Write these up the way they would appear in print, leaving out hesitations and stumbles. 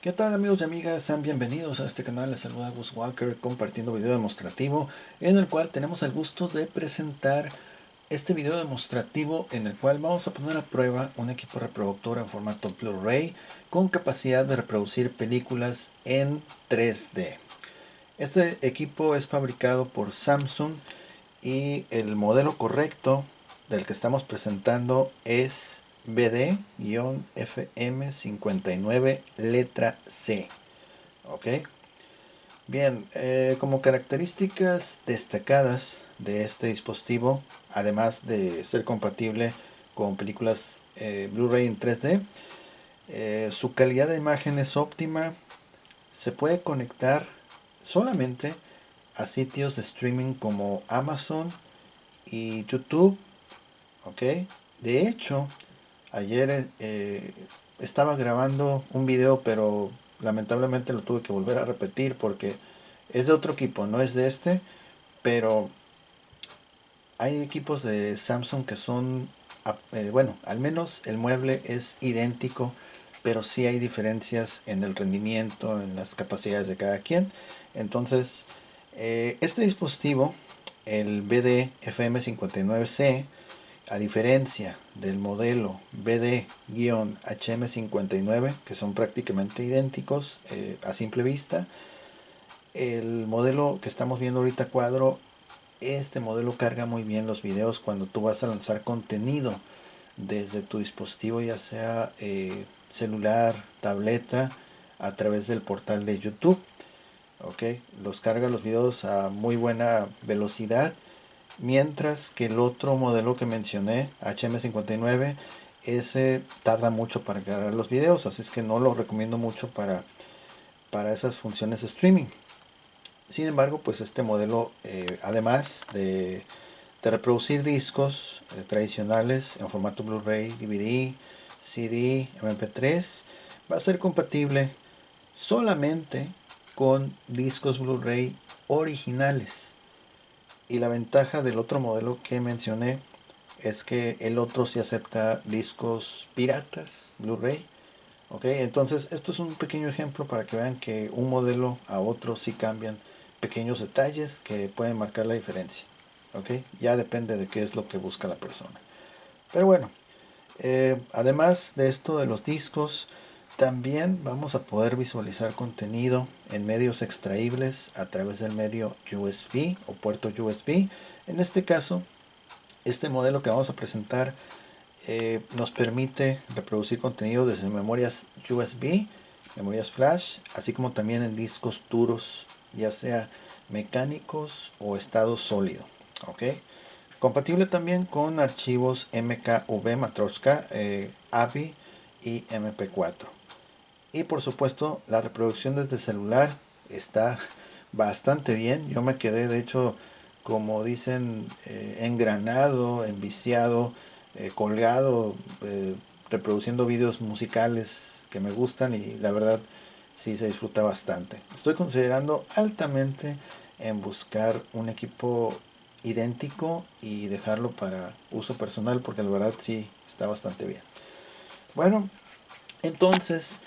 ¿Qué tal amigos y amigas? Sean bienvenidos a este canal. Les saluda Gus Walker compartiendo video demostrativo en el cual tenemos el gusto de presentar este video demostrativo en el cual vamos a poner a prueba un equipo reproductor en formato Blu-ray con capacidad de reproducir películas en 3D. Este equipo es fabricado por Samsung y el modelo correcto del que estamos presentando es BD-FM59 letra C. Ok, bien, como características destacadas de este dispositivo, además de ser compatible con películas Blu-ray en 3D, su calidad de imagen es óptima. Se puede conectar solamente a sitios de streaming como Amazon y YouTube. Ok, de hecho, ayer estaba grabando un video, pero lamentablemente lo tuve que volver a repetir porque es de otro equipo, no es de este, pero hay equipos de Samsung que son, bueno, al menos el mueble es idéntico, pero sí hay diferencias en el rendimiento, en las capacidades de cada quien. Entonces, este dispositivo, el BD-FM59C, a diferencia del modelo BD-HM59, que son prácticamente idénticos a simple vista, el modelo que estamos viendo ahorita a cuadro, este modelo carga muy bien los videos cuando tú vas a lanzar contenido desde tu dispositivo, ya sea celular, tableta, a través del portal de YouTube. Ok, los carga los videos a muy buena velocidad, mientras que el otro modelo que mencioné, HM59, ese tarda mucho para cargar los videos, así es que no lo recomiendo mucho para esas funciones de streaming. Sin embargo, pues este modelo, además de reproducir discos tradicionales en formato Blu-ray, DVD, CD, MP3, va a ser compatible solamente con discos Blu-ray originales. Y la ventaja del otro modelo que mencioné es que el otro sí acepta discos piratas, Blu-ray. Ok, entonces esto es un pequeño ejemplo para que vean que un modelo a otro sí cambian pequeños detalles que pueden marcar la diferencia. Ok, ya depende de qué es lo que busca la persona. Pero bueno, además de esto de los discos, también vamos a poder visualizar contenido en medios extraíbles a través del medio USB o puerto USB. En este caso, este modelo que vamos a presentar nos permite reproducir contenido desde memorias USB, memorias flash, así como también en discos duros, ya sea mecánicos o estado sólido. ¿Ok? Compatible también con archivos MKV, Matroska, AVI y MP4. Y por supuesto, la reproducción desde celular está bastante bien. Yo me quedé, de hecho, como dicen, engranado, enviciado, colgado, reproduciendo vídeos musicales que me gustan y la verdad sí se disfruta bastante. Estoy considerando altamente en buscar un equipo idéntico y dejarlo para uso personal porque la verdad sí está bastante bien. Bueno, entonces,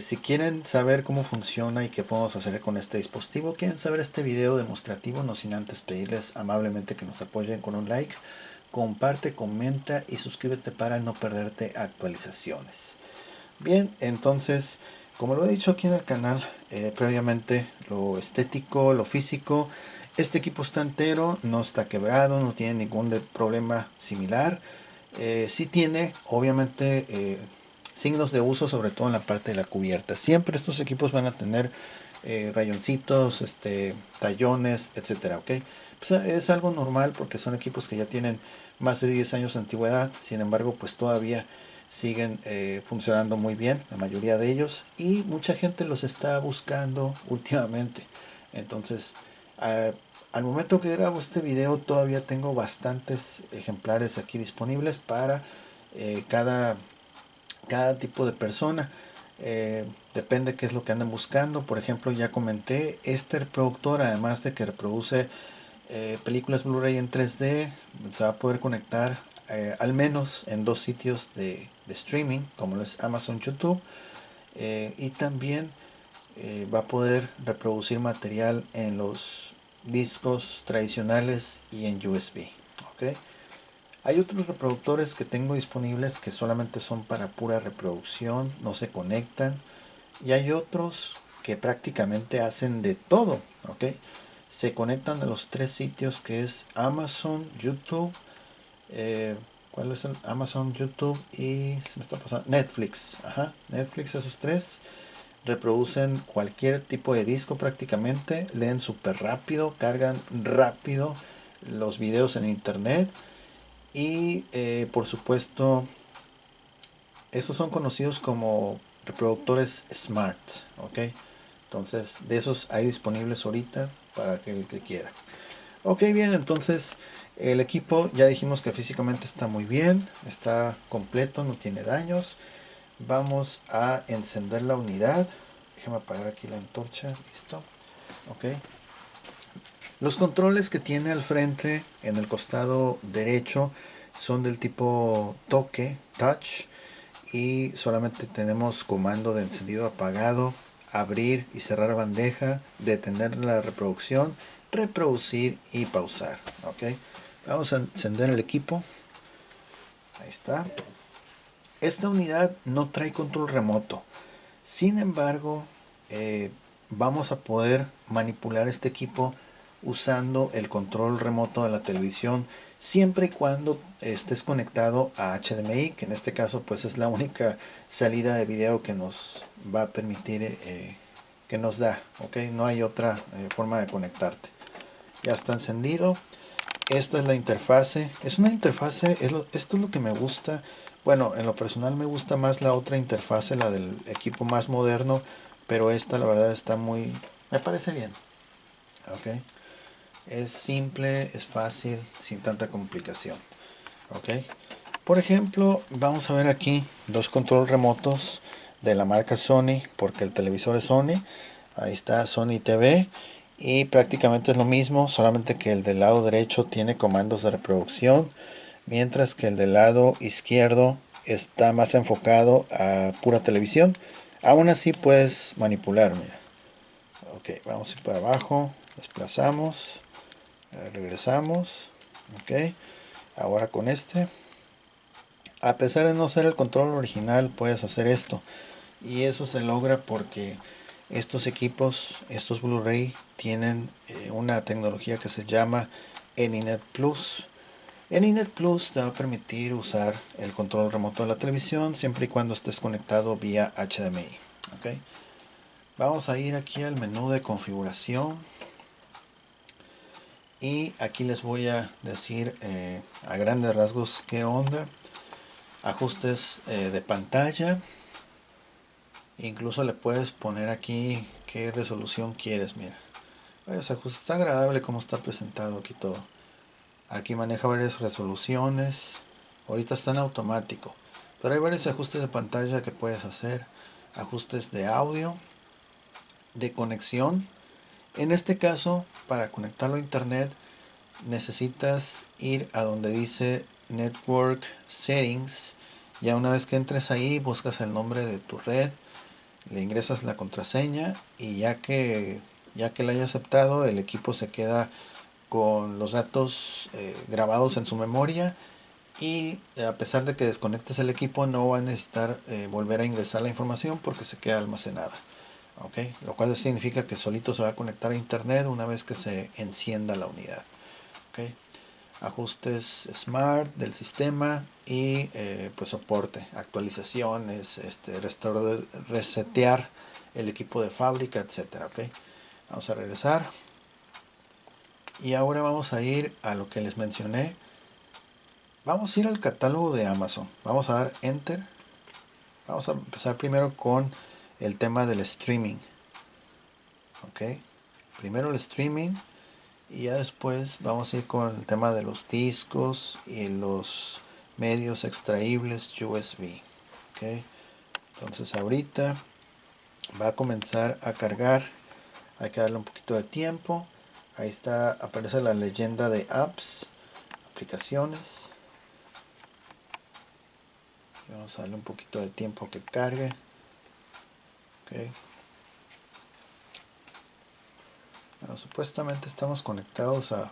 si quieren saber cómo funciona y qué podemos hacer con este dispositivo, quieren saber este video demostrativo, no sin antes pedirles amablemente que nos apoyen con un like, comparte, comenta y suscríbete para no perderte actualizaciones. Bien, entonces, como lo he dicho aquí en el canal previamente, lo estético, lo físico, este equipo está entero, no está quebrado, no tiene ningún problema similar. Sí tiene, obviamente, signos de uso, sobre todo en la parte de la cubierta. Siempre estos equipos van a tener rayoncitos, tallones, etcétera, ¿ok? Pues, es algo normal porque son equipos que ya tienen más de 10 años de antigüedad, sin embargo, pues todavía siguen funcionando muy bien, la mayoría de ellos, y mucha gente los está buscando últimamente. Entonces, uh, al momento que grabo este video todavía tengo bastantes ejemplares aquí disponibles para cada tipo de persona. Depende qué es lo que anden buscando. Por ejemplo, ya comenté, este reproductor, además de que reproduce películas Blu-ray en 3D, se va a poder conectar al menos en dos sitios de streaming, como es Amazon, YouTube, y también va a poder reproducir material en los discos tradicionales y en USB. ¿Ok? Hay otros reproductores que tengo disponibles que solamente son para pura reproducción, no se conectan. Y hay otros que prácticamente hacen de todo. ¿Ok? Se conectan a los tres sitios que es Amazon, YouTube. eh, ¿Cuál es el? Amazon, YouTube y se me está pasando Netflix. Ajá, Netflix, esos tres reproducen cualquier tipo de disco prácticamente, leen súper rápido, cargan rápido los videos en internet y por supuesto estos son conocidos como reproductores smart, ¿ok? Entonces de esos hay disponibles ahorita para aquel que quiera. Ok, bien, entonces el equipo ya dijimos que físicamente está muy bien, está completo, no tiene daños. Vamos a encender la unidad. Déjame apagar aquí la antorcha. Listo. Ok. Los controles que tiene al frente en el costado derecho son del tipo toque, touch. Y solamente tenemos comando de encendido apagado, abrir y cerrar bandeja, detener la reproducción, reproducir y pausar. Ok. Vamos a encender el equipo. Ahí está. Esta unidad no trae control remoto. Sin embargo, vamos a poder manipular este equipo usando el control remoto de la televisión siempre y cuando estés conectado a HDMI, que en este caso pues es la única salida de video que nos va a permitir, que nos da, ¿ok? No hay otra forma de conectarte. Ya está encendido. Esta es la interfase. Es una interfase, esto es lo que me gusta. Bueno, en lo personal me gusta más la otra interfase, la del equipo más moderno, pero esta la verdad está muy... me parece bien. Ok. Es simple, es fácil, sin tanta complicación. Ok. Por ejemplo, vamos a ver aquí dos control remotos de la marca Sony, porque el televisor es Sony. Ahí está Sony TV. Y prácticamente es lo mismo, solamente que el del lado derecho tiene comandos de reproducción, mientras que el del lado izquierdo está más enfocado a pura televisión. Aún así puedes manipular, mira. Ok, vamos a ir para abajo, desplazamos, regresamos. Ok, ahora con este. A pesar de no ser el control original, puedes hacer esto. Y eso se logra porque estos equipos, estos Blu-ray, tienen una tecnología que se llama AnyNet Plus. AnyNet Plus te va a permitir usar el control remoto de la televisión siempre y cuando estés conectado vía HDMI. ¿Okay? Vamos a ir aquí al menú de configuración. Y aquí les voy a decir a grandes rasgos qué onda. Ajustes de pantalla. Incluso le puedes poner aquí qué resolución quieres, mira. Varios ajustes. Está agradable como está presentado aquí todo. Aquí maneja varias resoluciones. Ahorita está en automático. Pero hay varios ajustes de pantalla que puedes hacer. Ajustes de audio, de conexión. En este caso, para conectarlo a internet, necesitas ir a donde dice Network Settings. Ya una vez que entres ahí, buscas el nombre de tu red, le ingresas la contraseña y ya que la haya aceptado, el equipo se queda con los datos grabados en su memoria y a pesar de que desconectes el equipo no va a necesitar volver a ingresar la información porque se queda almacenada. ¿Okay? Lo cual significa que solito se va a conectar a internet una vez que se encienda la unidad. ¿Okay? Ajustes smart del sistema y pues soporte, actualizaciones, resetear el equipo de fábrica, etcétera. ¿Okay? Vamos a regresar y ahora vamos a ir a lo que les mencioné. Vamos a ir al catálogo de Amazon, vamos a dar enter. Vamos a empezar primero con el tema del streaming. ¿Ok? Primero el streaming y ya después vamos a ir con el tema de los discos y los medios extraíbles USB. ¿Ok? Entonces ahorita va a comenzar a cargar. Hay que darle un poquito de tiempo. Ahí está, aparece la leyenda de apps, aplicaciones. Vamos a darle un poquito de tiempo que cargue. Ok. Bueno, supuestamente estamos conectados a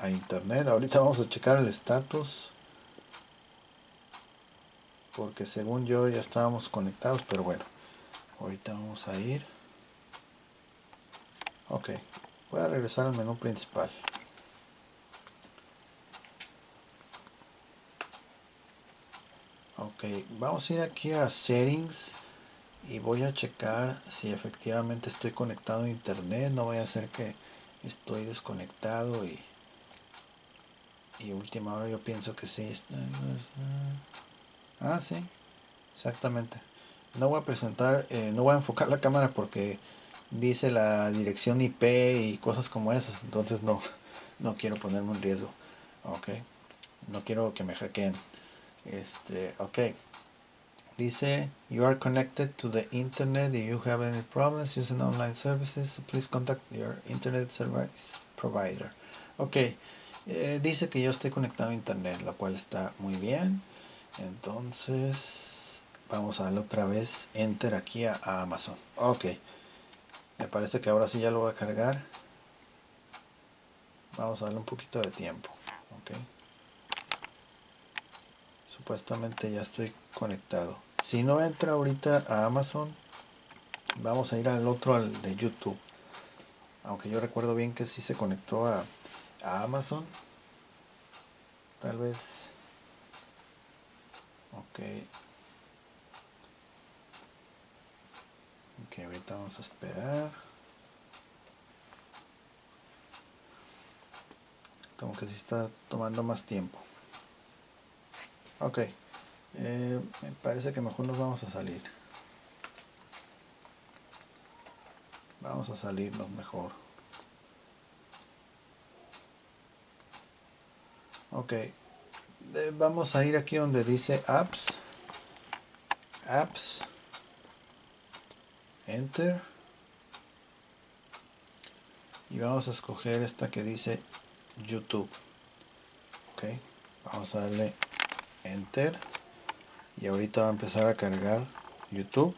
internet. Ahorita vamos a checar el estatus, porque según yo ya estábamos conectados, pero bueno, ahorita vamos a ir. Ok, voy a regresar al menú principal. Ok, vamos a ir aquí a settings y voy a checar si efectivamente estoy conectado a internet. No vaya a ser que estoy desconectado y última hora yo pienso que sí. Ah, sí, exactamente. No voy a presentar, no voy a enfocar la cámara porque dice la dirección IP y cosas como esas, entonces no, no quiero ponerme en riesgo. Ok, no quiero que me hackeen. Ok. Dice, you are connected to the internet. If you have any problems using online services, please contact your internet service provider. Ok, dice que yo estoy conectado a internet, lo cual está muy bien. Entonces, vamos a darle otra vez enter aquí a Amazon. Ok, me parece que ahora sí ya lo voy a cargar. Vamos a darle un poquito de tiempo. Ok, supuestamente ya estoy conectado. Si no entra ahorita a Amazon, vamos a ir al otro, al de YouTube. Aunque yo recuerdo bien que sí se conectó a Amazon. Tal vez. Ok. Ok, ahorita vamos a esperar. Como que sí está tomando más tiempo. Ok. Me parece que mejor nos vamos a salir. Vamos a salirnos mejor. Ok. Vamos a ir aquí donde dice apps. Apps. Enter. Y vamos a escoger esta que dice YouTube. Ok. Vamos a darle enter. Y ahorita va a empezar a cargar YouTube.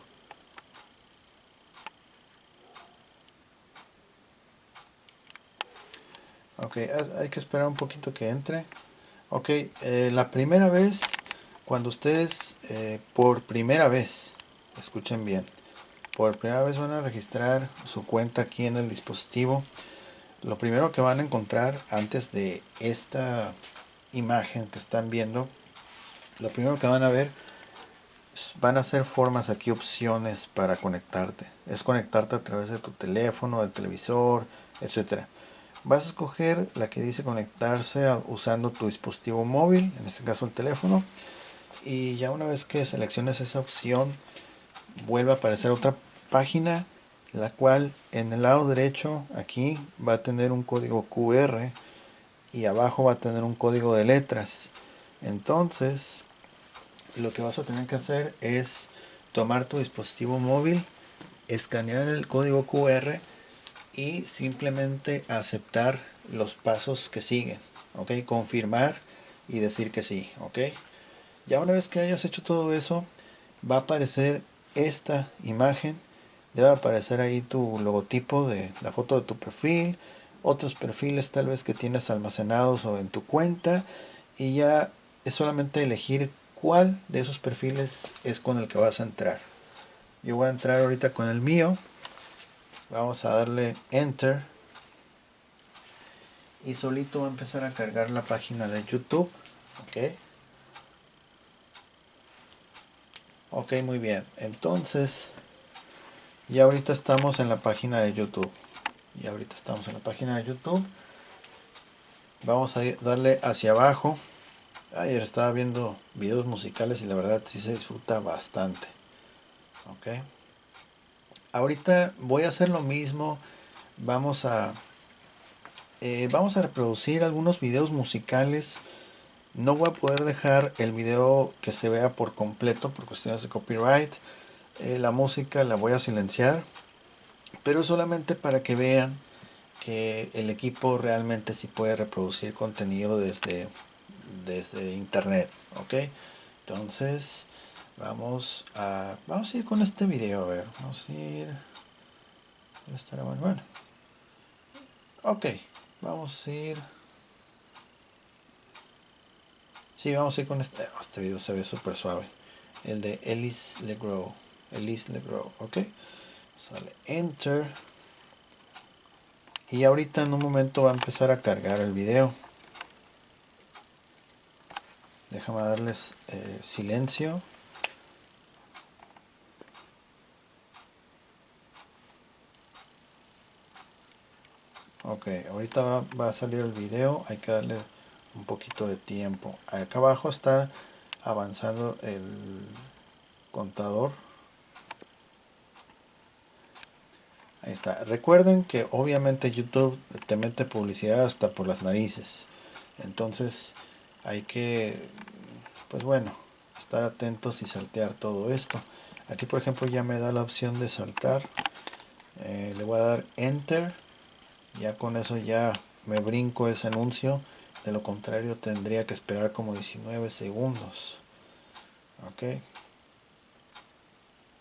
Ok, hay que esperar un poquito que entre. Ok, la primera vez, cuando ustedes por primera vez, escuchen bien, por primera vez van a registrar su cuenta aquí en el dispositivo, lo primero que van a encontrar antes de esta imagen que están viendo, lo primero que van a ver van a ser formas aquí, opciones para conectarte. Es conectarte a través de tu teléfono, del televisor, etcétera. Vas a escoger la que dice conectarse usando tu dispositivo móvil, en este caso el teléfono. Y ya una vez que selecciones esa opción, vuelve a aparecer otra página, la cual en el lado derecho aquí va a tener un código QR y abajo va a tener un código de letras. Entonces, lo que vas a tener que hacer es tomar tu dispositivo móvil, escanear el código QR y simplemente aceptar los pasos que siguen, ok, confirmar y decir que sí, ok. Ya una vez que hayas hecho todo eso, va a aparecer esta imagen, debe aparecer ahí tu logotipo de la foto de tu perfil, otros perfiles tal vez que tienes almacenados o en tu cuenta, y ya es solamente elegir cuál de esos perfiles es con el que vas a entrar. Yo voy a entrar ahorita con el mío. Vamos a darle enter y solito va a empezar a cargar la página de YouTube. Ok, ok, muy bien. Entonces ya ahorita estamos en la página de YouTube. Y ahorita estamos en la página de YouTube. Vamos a darle hacia abajo. Ayer estaba viendo videos musicales y la verdad sí se disfruta bastante. Ok, ahorita voy a hacer lo mismo. Vamos a vamos a reproducir algunos videos musicales. No voy a poder dejar el video que se vea por completo por cuestiones de copyright. La música la voy a silenciar, pero solamente para que vean que el equipo realmente sí puede reproducir contenido desde internet. Ok, entonces Vamos a ir con este video, a ver, vamos a ir, estará bueno, ok, vamos a ir, sí, vamos a ir con este video se ve súper suave, el de Elise LeGros, ok, sale enter, y ahorita en un momento va a empezar a cargar el video. Déjame darles silencio. Ok, ahorita va a salir el video, hay que darle un poquito de tiempo. Acá abajo está avanzando el contador. Ahí está. Recuerden que obviamente YouTube te mete publicidad hasta por las narices. Entonces hay que, pues bueno, estar atentos y saltear todo esto. Aquí por ejemplo ya me da la opción de saltar. Le voy a dar Enter. Ya con eso ya me brinco ese anuncio. De lo contrario tendría que esperar como 19 segundos. Ok.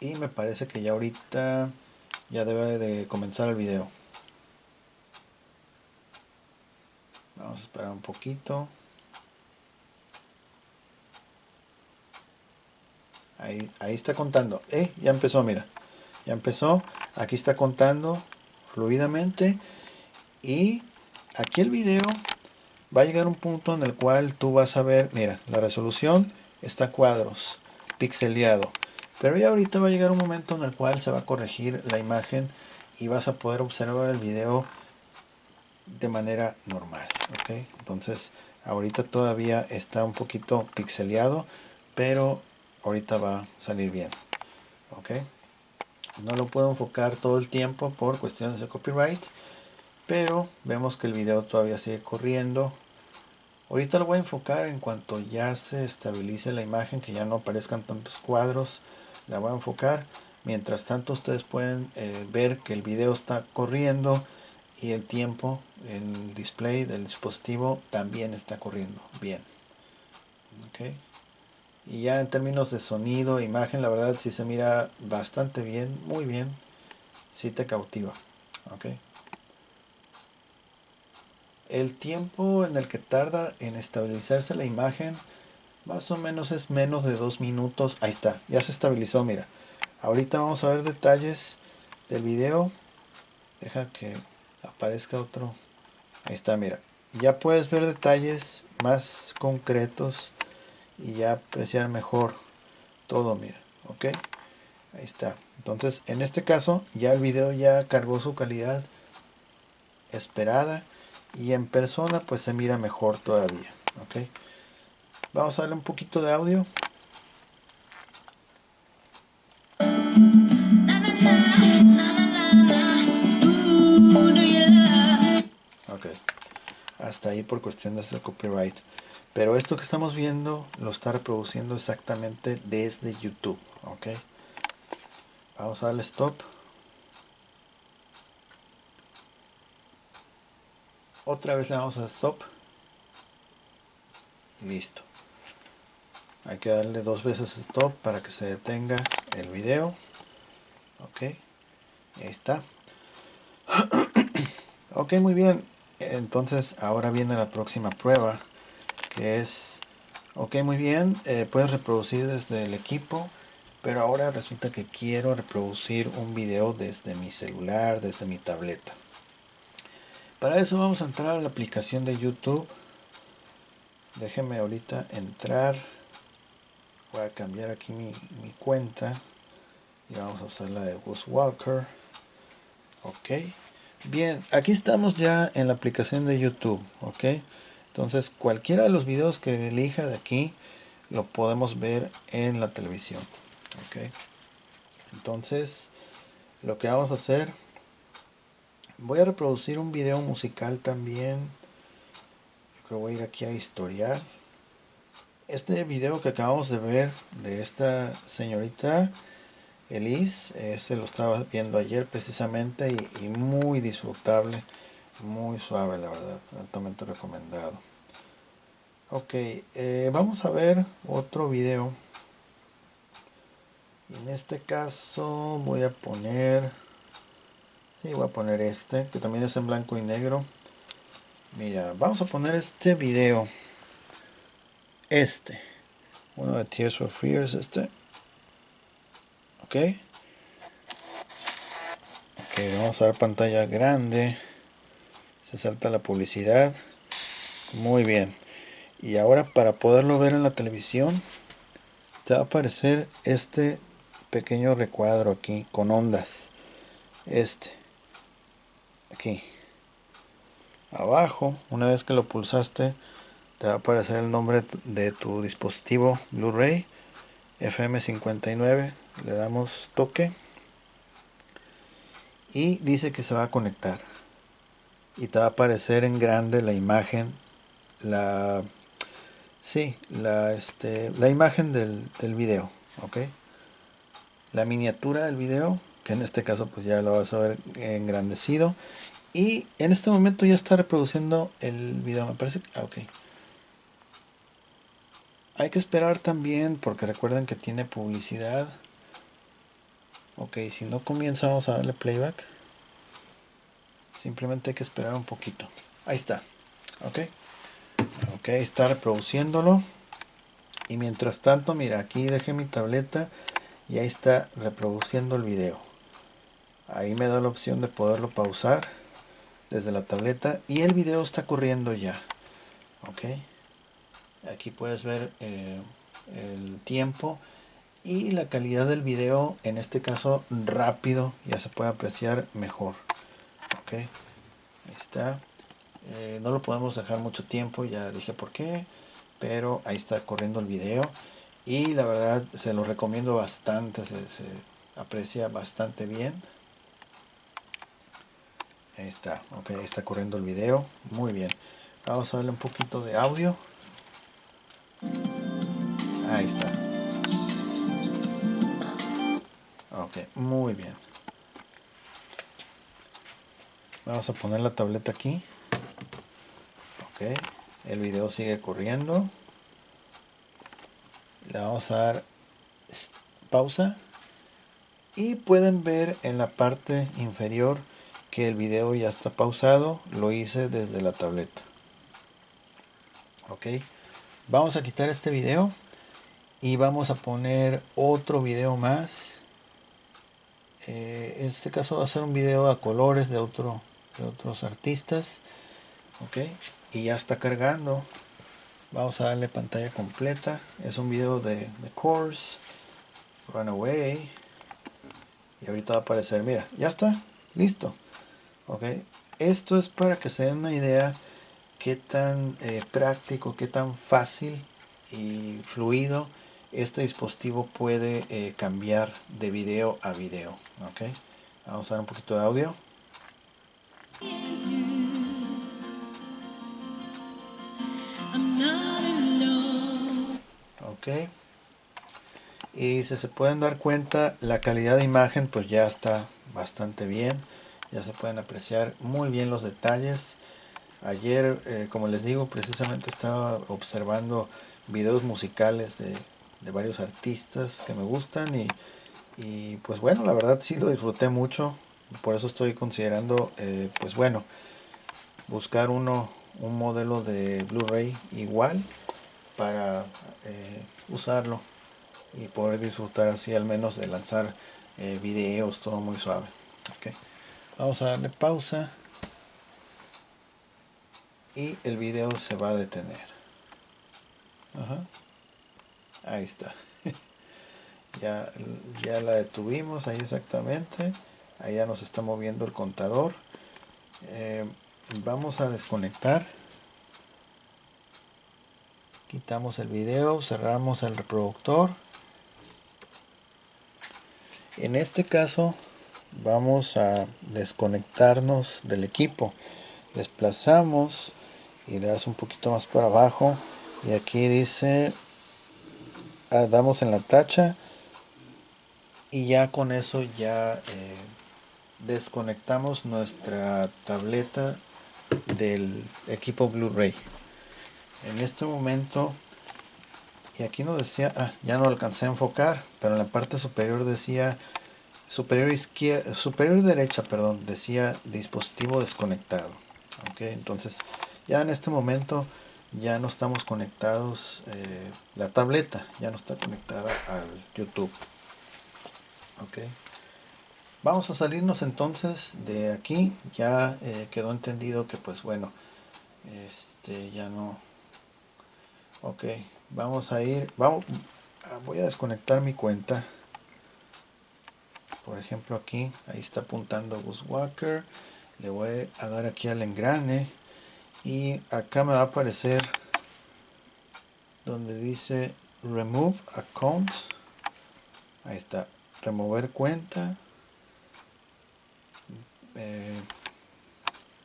Y me parece que ya ahorita ya debe de comenzar el video. Vamos a esperar un poquito. Ahí está contando. Ya empezó, mira. Ya empezó. Aquí está contando fluidamente. Y aquí el video va a llegar a un punto en el cual tú vas a ver, mira, la resolución está a cuadros, pixeleado. Pero ya ahorita va a llegar un momento en el cual se va a corregir la imagen y vas a poder observar el video de manera normal. ¿Ok? Entonces, ahorita todavía está un poquito pixeleado, pero ahorita va a salir bien. ¿Ok? No lo puedo enfocar todo el tiempo por cuestiones de copyright, pero vemos que el video todavía sigue corriendo. Ahorita lo voy a enfocar en cuanto ya se estabilice la imagen, que ya no aparezcan tantos cuadros. La voy a enfocar. Mientras tanto ustedes pueden ver que el video está corriendo y el tiempo, el display del dispositivo también está corriendo bien. Okay. Y ya en términos de sonido e imagen, la verdad sí se mira bastante bien, muy bien. Sí te cautiva. Okay. El tiempo en el que tarda en estabilizarse la imagen más o menos es menos de 2 minutos. Ahí está, ya se estabilizó, mira. Ahorita vamos a ver detalles del video. Deja que aparezca otro. Ahí está, mira. Ya puedes ver detalles más concretos y ya apreciar mejor todo, mira. Ok, ahí está. Entonces, en este caso, ya el video ya cargó su calidad esperada y en persona pues se mira mejor todavía. Ok, vamos a darle un poquito de audio. Ok, hasta ahí por cuestiones de copyright. Pero esto que estamos viendo lo está reproduciendo exactamente desde YouTube. Ok, vamos a darle stop. Otra vez le damos a stop. Listo. Hay que darle 2 veces stop para que se detenga el video. Ok, ahí está. Ok, muy bien. Entonces ahora viene la próxima prueba, que es, ok, muy bien, puedes reproducir desde el equipo, pero ahora resulta que quiero reproducir un video desde mi celular, desde mi tableta. Para eso vamos a entrar a la aplicación de YouTube. Déjenme ahorita entrar. Voy a cambiar aquí mi cuenta y vamos a usar la de Gus Walker. Ok, bien, aquí estamos ya en la aplicación de YouTube. Ok, entonces cualquiera de los videos que elija de aquí lo podemos ver en la televisión. Ok, entonces lo que vamos a hacer, voy a reproducir un video musical también. Yo creo que voy a ir aquí a historial. Este video que acabamos de ver de esta señorita Elise, este lo estaba viendo ayer precisamente y muy disfrutable, muy suave, la verdad, altamente recomendado. Ok, vamos a ver otro video. En este caso voy a poner, sí, voy a poner este, que también es en blanco y negro. Mira, vamos a poner este video. Uno de Tears for Fears, Ok. Ok, vamos a dar pantalla grande. Se salta la publicidad. Muy bien. Y ahora para poderlo ver en la televisión, te va a aparecer este pequeño recuadro aquí con ondas. Aquí. Abajo, una vez que lo pulsaste, te va a aparecer el nombre de tu dispositivo Blu-ray FM59. Le damos toque y dice que se va a conectar. Y te va a aparecer en grande la imagen, la la imagen del video, ok, la miniatura del video, que en este caso pues ya lo vas a ver engrandecido. Y en este momento ya está reproduciendo el video, me parece. Ok, hay que esperar también porque recuerden que tiene publicidad. Ok, si no comienza, vamos a darle playback. Simplemente hay que esperar un poquito. Ahí está. Ok, ok, está reproduciéndolo. Y mientras tanto, mira, aquí dejé mi tableta y ahí está reproduciendo el video. Ahí me da la opción de poderlo pausar desde la tableta y el video está corriendo ya. Ok, aquí puedes ver el tiempo y la calidad del video, en este caso rápido, ya se puede apreciar mejor. Ok, ahí está. No lo podemos dejar mucho tiempo, ya dije por qué, pero ahí está corriendo el video y la verdad se lo recomiendo bastante, se aprecia bastante bien. Ahí está, ok, está corriendo el video, muy bien. Vamos a darle un poquito de audio. Ahí está. Ok, muy bien. Vamos a poner la tableta aquí. Ok, el video sigue corriendo. Le vamos a dar pausa. Y pueden ver en la parte inferior que el video ya está pausado. Lo hice desde la tableta. Ok, vamos a quitar este video y vamos a poner otro video más. En este caso va a ser un video a colores de otros artistas. Ok, y ya está cargando. Vamos a darle pantalla completa. Es un video de Course, Runaway. Y ahorita va a aparecer, mira, ya está, listo. Ok, esto es para que se den una idea qué tan práctico, qué tan fácil y fluido este dispositivo puede cambiar de video a video. Ok, vamos a dar un poquito de audio. Ok, y si se pueden dar cuenta, la calidad de imagen pues ya está bastante bien, ya se pueden apreciar muy bien los detalles. Ayer, como les digo, precisamente estaba observando videos musicales de varios artistas que me gustan y pues bueno, la verdad sí lo disfruté mucho. Por eso estoy considerando pues bueno, buscar un modelo de Blu-ray igual para usarlo y poder disfrutar así al menos de lanzar videos, todo muy suave. Okay. Vamos a darle pausa y el video se va a detener. Ajá. Ahí está. ya, ya la detuvimos ahí exactamente. Ahí ya nos está moviendo el contador. Vamos a desconectar. Quitamos el video, cerramos el reproductor. En este caso vamos a desconectarnos del equipo. Desplazamos y le das un poquito más para abajo. Y aquí dice, damos en la tacha y ya con eso ya desconectamos nuestra tableta del equipo Blu-ray. En este momento y aquí nos decía, ya no alcancé a enfocar, pero en la parte superior decía, superior izquierda, superior derecha, perdón, decía dispositivo desconectado. Ok, entonces ya en este momento ya no estamos conectados, la tableta ya no está conectada al YouTube. Ok, vamos a salirnos entonces de aquí. Ya quedó entendido que pues bueno, ya no. Ok, vamos a ir, voy a desconectar mi cuenta. Por ejemplo aquí, ahí está apuntando Bushwhacker. Le voy a dar aquí al engrane y acá me va a aparecer donde dice Remove Account. Ahí está, remover cuenta.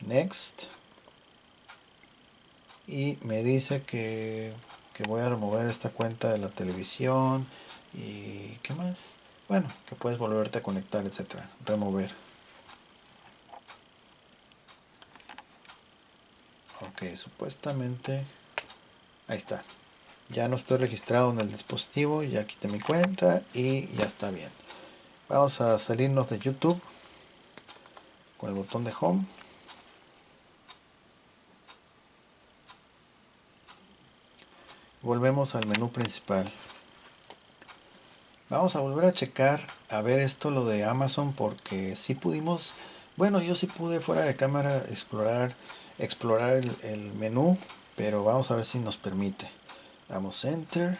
Next. Y me dice que voy a remover esta cuenta de la televisión. ¿Y qué más? Bueno, que puedes volverte a conectar, etcétera. Remover. Ok, supuestamente ahí está. Ya no estoy registrado en el dispositivo, ya quité mi cuenta y ya está bien. Vamos a salirnos de YouTube con el botón de Home. Volvemos al menú principal. Vamos a volver a checar a ver esto lo de Amazon porque si pudimos, bueno, yo sí pude fuera de cámara explorar el menú, pero vamos a ver si nos permite. Damos Enter,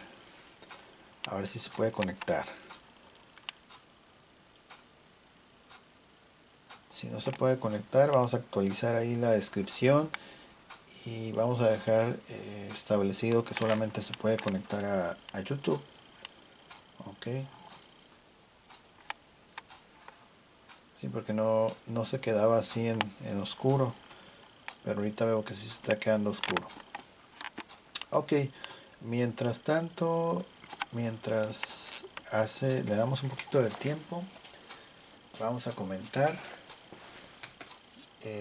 a ver si se puede conectar. Si no se puede conectar, vamos a actualizar ahí la descripción y vamos a dejar establecido que solamente se puede conectar a YouTube. Ok. Sí, porque no se quedaba así en oscuro, pero ahorita veo que sí se está quedando oscuro. Ok, mientras tanto, mientras le damos un poquito de tiempo, vamos a comentar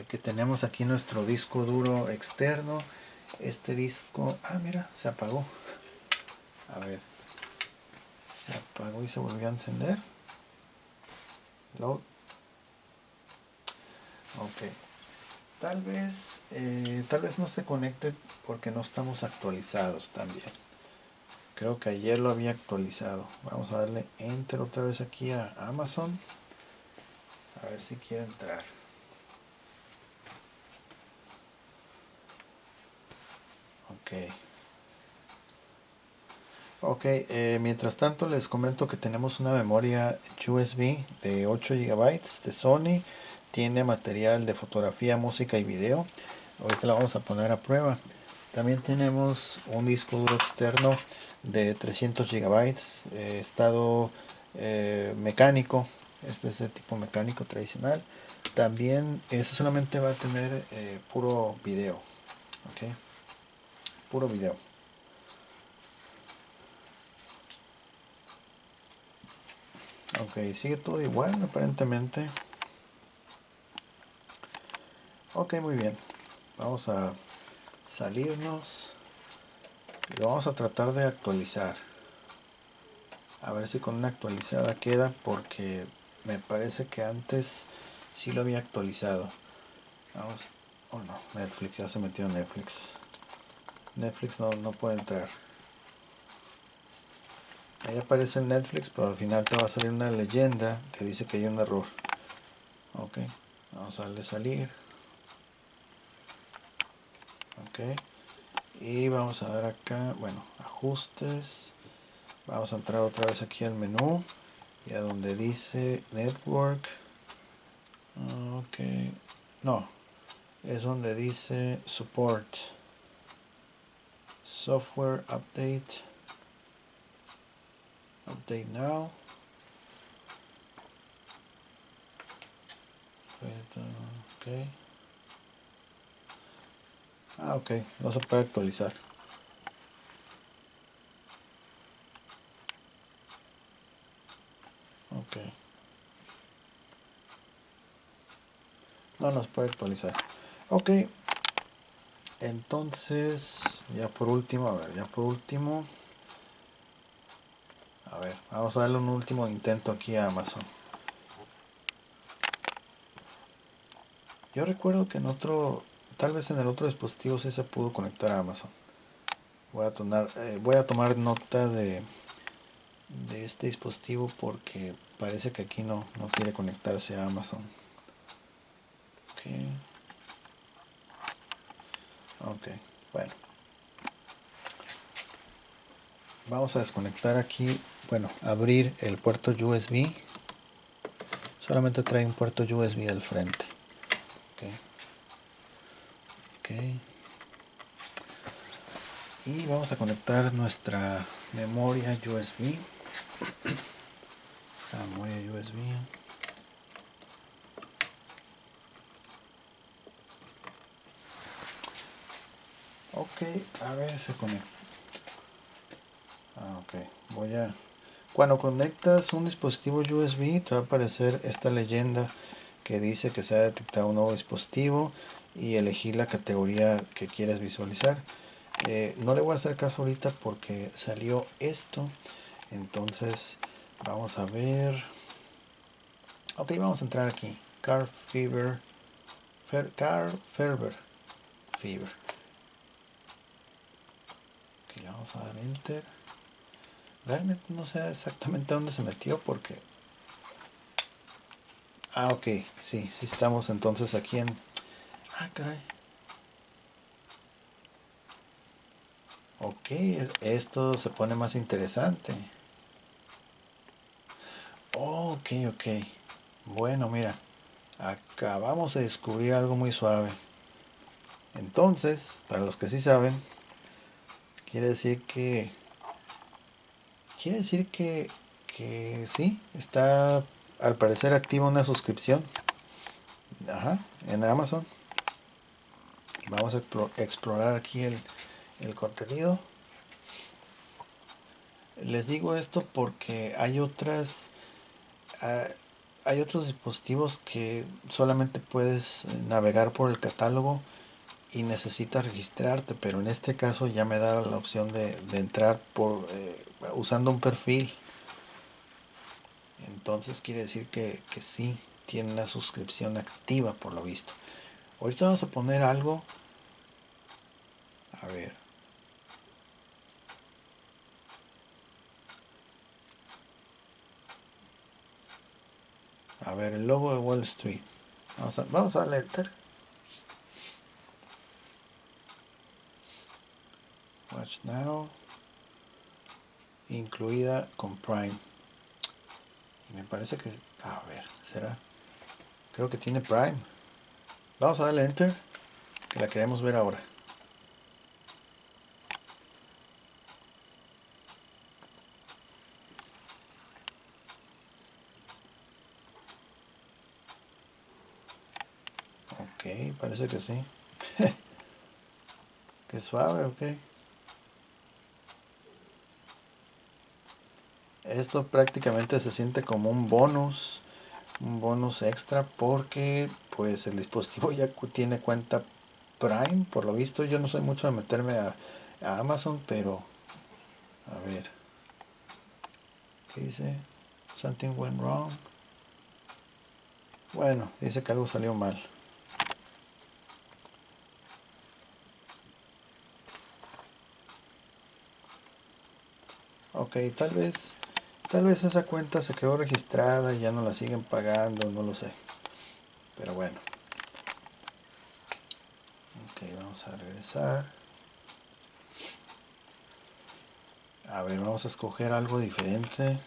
que tenemos aquí nuestro disco duro externo. Este disco, mira, se apagó. A ver, se apagó y se volvió a encender. Load. Ok, tal vez no se conecte porque no estamos actualizados también. Creo que ayer lo había actualizado. Vamos a darle Enter otra vez aquí a Amazon. A ver si quiere entrar. Ok. Ok, mientras tanto les comento que tenemos una memoria USB de 8 GB de Sony. Tiene material de fotografía, música y video. Ahorita la vamos a poner a prueba. También tenemos un disco duro externo de 300 GB, estado mecánico. Este es el tipo mecánico tradicional. También este solamente va a tener puro video. Ok, puro video. Ok, sigue todo igual aparentemente. Ok, muy bien. Vamos a salirnos y lo vamos a tratar de actualizar. A ver si con una actualizada queda porque me parece que antes sí lo había actualizado. Vamos. Oh no, Netflix, ya se metió Netflix. Netflix no puede entrar. Ahí aparece el Netflix, pero al final te va a salir una leyenda que dice que hay un error. Ok, vamos a darle salir. Ok, y vamos a dar acá, bueno, ajustes. Vamos a entrar otra vez aquí al menú y a donde dice Network. Ok, no, es donde dice Support. Software Update. Update Now. Ok. Ok, no se puede actualizar. Ok. No nos puede actualizar. Ok. Entonces, ya por último, A ver, vamos a darle un último intento aquí a Amazon. Yo recuerdo que en otro, tal vez en el otro dispositivo sí se pudo conectar a Amazon. Voy a tomar nota de este dispositivo porque parece que aquí no quiere conectarse a Amazon. Ok, ok, bueno. Vamos a desconectar aquí, bueno, abrir el puerto USB. Solamente trae un puerto USB al frente. Ok, ok. Y vamos a conectar nuestra memoria USB. Esa memoria USB. Ok, a ver, se conecta. Ok, cuando conectas un dispositivo USB, te va a aparecer esta leyenda que dice que se ha detectado un nuevo dispositivo y elegir la categoría que quieres visualizar. No le voy a hacer caso ahorita porque salió esto. Entonces, vamos a ver. Ok, vamos a entrar aquí. Car Fever. Fever. Ok, le vamos a dar Enter. Realmente no sé exactamente dónde se metió porque... Ah, ok, sí estamos entonces aquí en... Ah, caray. Ok, esto se pone más interesante. Oh, ok. Bueno, mira, acabamos de descubrir algo muy suave. Entonces, para los que sí saben, quiere decir que... Quiere decir que sí, está al parecer activa una suscripción. Ajá, en Amazon. Vamos a explorar aquí el contenido. Les digo esto porque ah, hay otros dispositivos que solamente puedes navegar por el catálogo y necesitas registrarte, pero en este caso ya me da la opción de entrar usando un perfil. Entonces quiere decir que sí tiene una suscripción activa por lo visto. Ahorita vamos a poner algo. A ver. A ver, el logo de Wall Street. Vamos a darle enter. Watch now. Incluida con Prime. Y me parece que... A ver, ¿será? Creo que tiene Prime. Vamos a darle enter. Que la queremos ver ahora. Ok, parece que sí. Qué suave, ok. Esto prácticamente se siente como un bonus extra porque pues el dispositivo ya tiene cuenta Prime, por lo visto. Yo no soy mucho de meterme a Amazon, pero a ver, ¿qué dice? Something went wrong. Bueno, dice que algo salió mal. Ok, tal vez esa cuenta se quedó registrada y ya no la siguen pagando, no lo sé. Pero bueno. Ok, vamos a regresar. A ver, vamos a escoger algo diferente.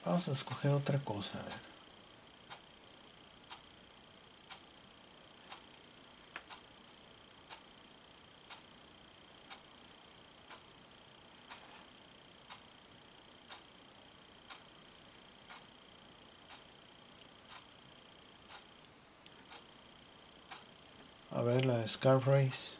Vamos a escoger otra cosa, a ver. A ver, la de Scarf Race.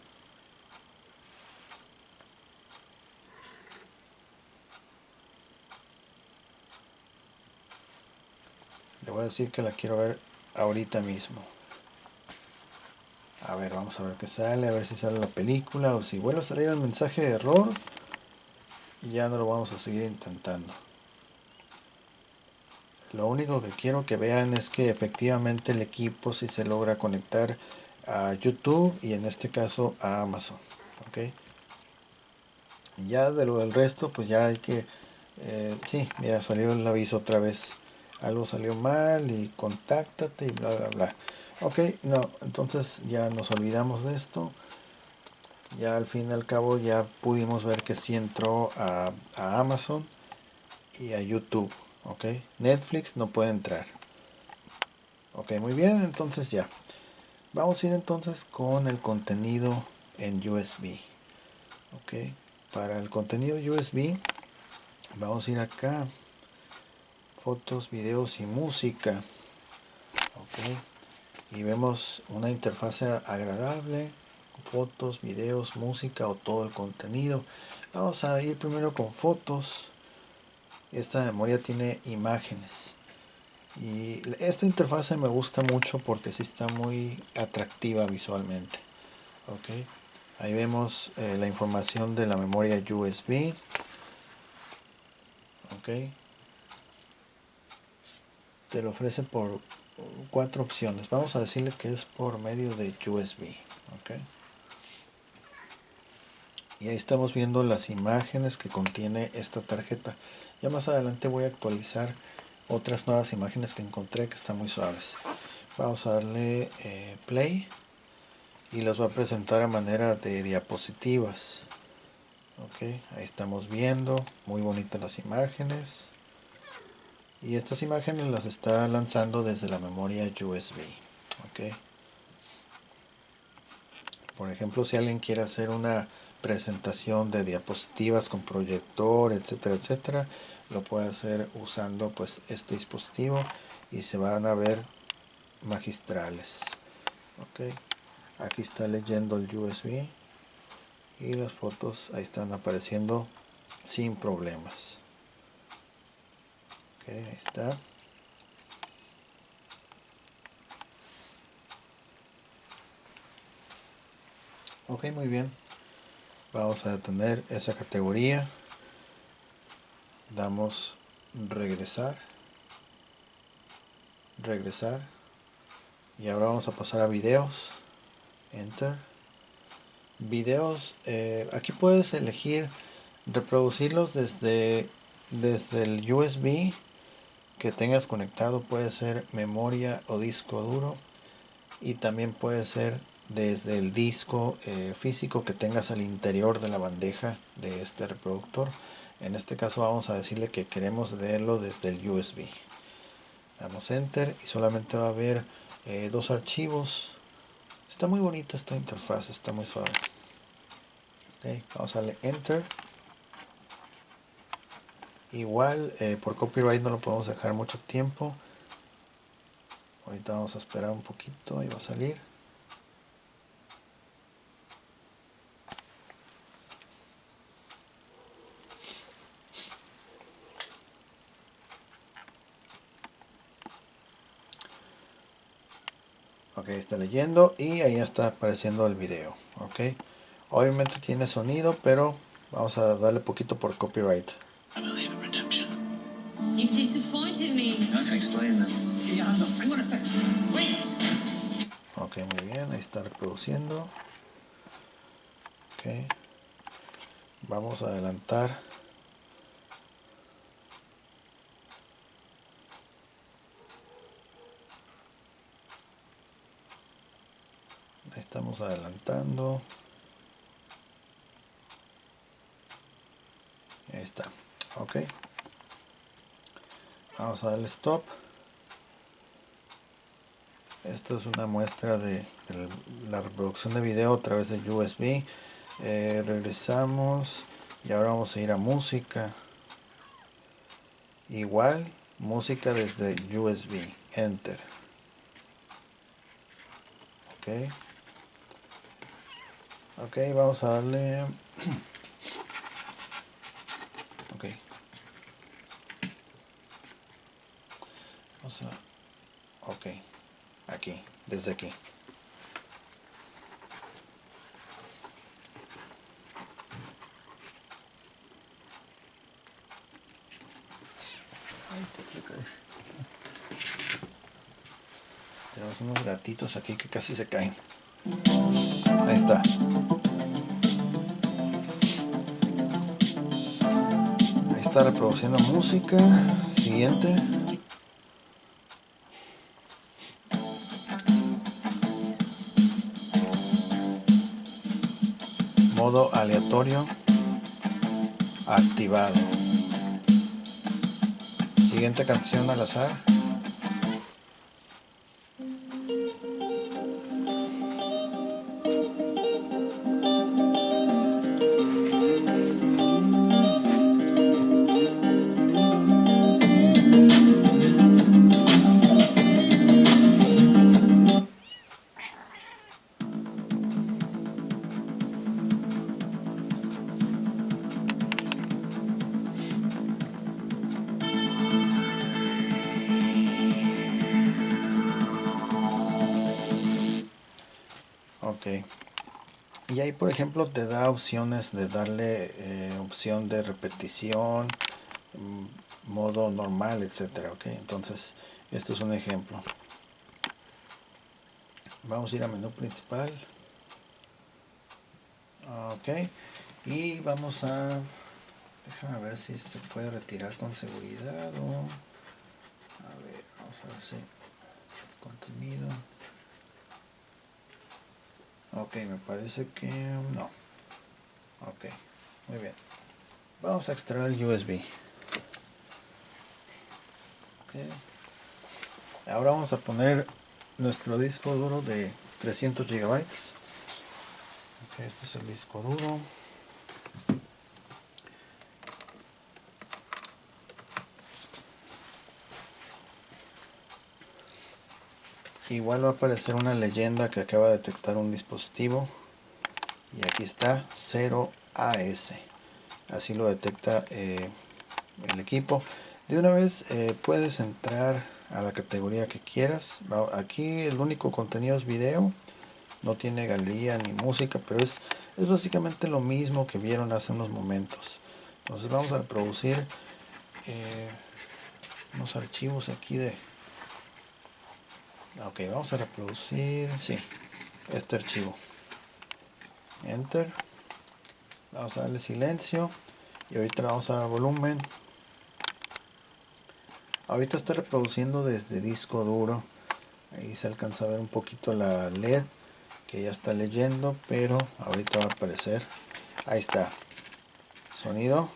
Le voy a decir que la quiero ver ahorita mismo. A ver, vamos a ver qué sale, a ver si sale la película o si vuelve a salir el mensaje de error. y ya no lo vamos a seguir intentando. Lo único que quiero que vean es que efectivamente el equipo sí se logra conectar a YouTube y en este caso a Amazon. ¿Ok? Y ya de lo del resto, pues ya hay que... sí, mira, salió el aviso otra vez. Algo salió mal y contáctate y bla, bla, bla. Ok, no, entonces ya nos olvidamos de esto. Ya al fin y al cabo ya pudimos ver que sí entró a Amazon y a YouTube. Ok, Netflix no puede entrar. Ok, muy bien, entonces ya. Vamos a ir entonces con el contenido en USB. Ok, para el contenido USB vamos a ir acá, fotos, videos y música. Ok, y vemos una interfaz agradable, fotos, videos, música o todo el contenido. Vamos a ir primero con fotos. Esta memoria tiene imágenes. Y esta interfaz me gusta mucho porque sí está muy atractiva visualmente. Ok, ahí vemos la información de la memoria USB. Ok, te lo ofrece por 4 opciones. Vamos a decirle que es por medio de USB. Ok, y ahí estamos viendo las imágenes que contiene esta tarjeta. Ya más adelante voy a actualizar otras nuevas imágenes que encontré que están muy suaves. Vamos a darle play y los va a presentar a manera de diapositivas. Ok, ahí estamos viendo muy bonitas las imágenes y estas imágenes las está lanzando desde la memoria USB. Ok, por ejemplo, si alguien quiere hacer una presentación de diapositivas con proyector, etcétera, etcétera, lo puede hacer usando pues este dispositivo y se van a ver magistrales. Ok, aquí está leyendo el USB y las fotos ahí están apareciendo sin problemas. Ok, ahí está. Ok, muy bien. Vamos a detener esa categoría. Damos regresar. Regresar. Y ahora vamos a pasar a videos. Enter. Videos. Aquí puedes elegir reproducirlos desde el USB que tengas conectado. Puede ser memoria o disco duro. Y también puede ser desde el disco físico que tengas al interior de la bandeja de este reproductor. En este caso vamos a decirle que queremos leerlo desde el USB. Damos enter y solamente va a haber dos archivos. Está muy bonita esta interfaz, está muy suave. Okay, vamos a darle enter. Igual por copyright no lo podemos dejar mucho tiempo. Ahorita vamos a esperar un poquito y va a salir. Ok, está leyendo y ahí está apareciendo el video. Ok, obviamente tiene sonido, pero vamos a darle poquito por copyright. Ok, muy bien, ahí está reproduciendo. Ok, vamos a adelantar. Ahí estamos adelantando. Ahí está. Ok, vamos a darle stop. Esta es una muestra de la reproducción de video a través de USB. Regresamos y ahora vamos a ir a música. Igual, música desde USB. Enter. Ok. Ok, vamos a darle... Ok. Vamos a... Ok. Aquí, desde aquí. Tenemos unos gatitos aquí que casi se caen. Ahí está. Ahí está reproduciendo música. Siguiente. Modo aleatorio activado. Siguiente canción al azar. Ok. Y ahí por ejemplo te da opciones de darle opción de repetición, modo normal, etcétera. Ok, entonces esto es un ejemplo. Vamos a ir a menú principal. Ok, y vamos a, déjame ver si se puede retirar con seguridad o, a ver, vamos a ver si contenido. Ok, me parece que no. Ok, muy bien. Vamos a extraer el USB. Okay. Ahora vamos a poner nuestro disco duro de 300 gigabytes. Okay, este es el disco duro. Igual va a aparecer una leyenda que acaba de detectar un dispositivo. Y aquí está 0AS. Así lo detecta el equipo. De una vez puedes entrar a la categoría que quieras. Aquí el único contenido es video. No tiene galería ni música, pero es básicamente lo mismo que vieron hace unos momentos. Entonces vamos a reproducir unos archivos aquí de... Ok, vamos a reproducir, sí, este archivo. Enter. Vamos a darle silencio. Y ahorita le vamos a dar volumen. Ahorita está reproduciendo desde disco duro. Ahí se alcanza a ver un poquito la LED que ya está leyendo, pero ahorita va a aparecer. Ahí está. Sonido.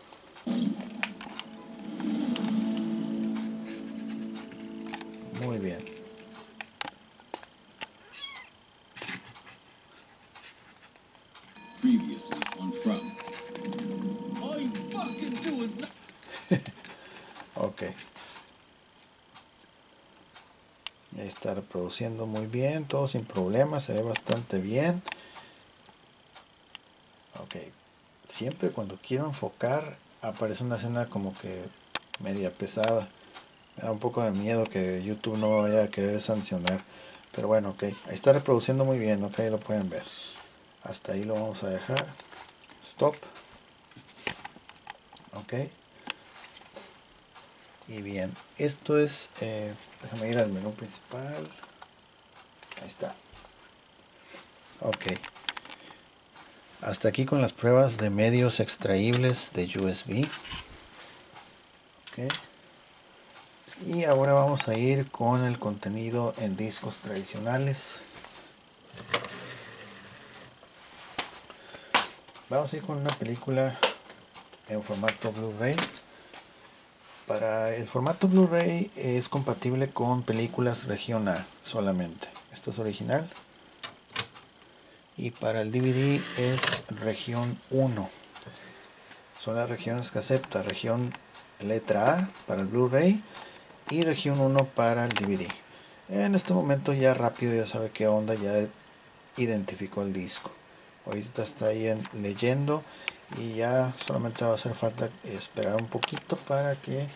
Muy bien. Ok. Ahí está reproduciendo muy bien, todo sin problemas, se ve bastante bien. Ok. Siempre cuando quiero enfocar aparece una escena como que media pesada. Me da un poco de miedo que YouTube no vaya a querer sancionar. Pero bueno, ok. Ahí está reproduciendo muy bien, ok, lo pueden ver. Hasta ahí lo vamos a dejar. Stop. Ok. Y bien, esto es... déjame ir al menú principal. Ahí está. Ok. Hasta aquí con las pruebas de medios extraíbles de USB. Okay. Y ahora vamos a ir con el contenido en discos tradicionales. Vamos a ir con una película en formato Blu-ray. Para el formato Blu-ray es compatible con películas región A solamente. Esto es original. Y para el DVD es región 1. Son las regiones que acepta. Región letra A para el Blu-ray y región 1 para el DVD. En este momento ya rápido ya sabe qué onda, ya identificó el disco. Ahorita está ahí leyendo y ya solamente va a hacer falta esperar un poquito para que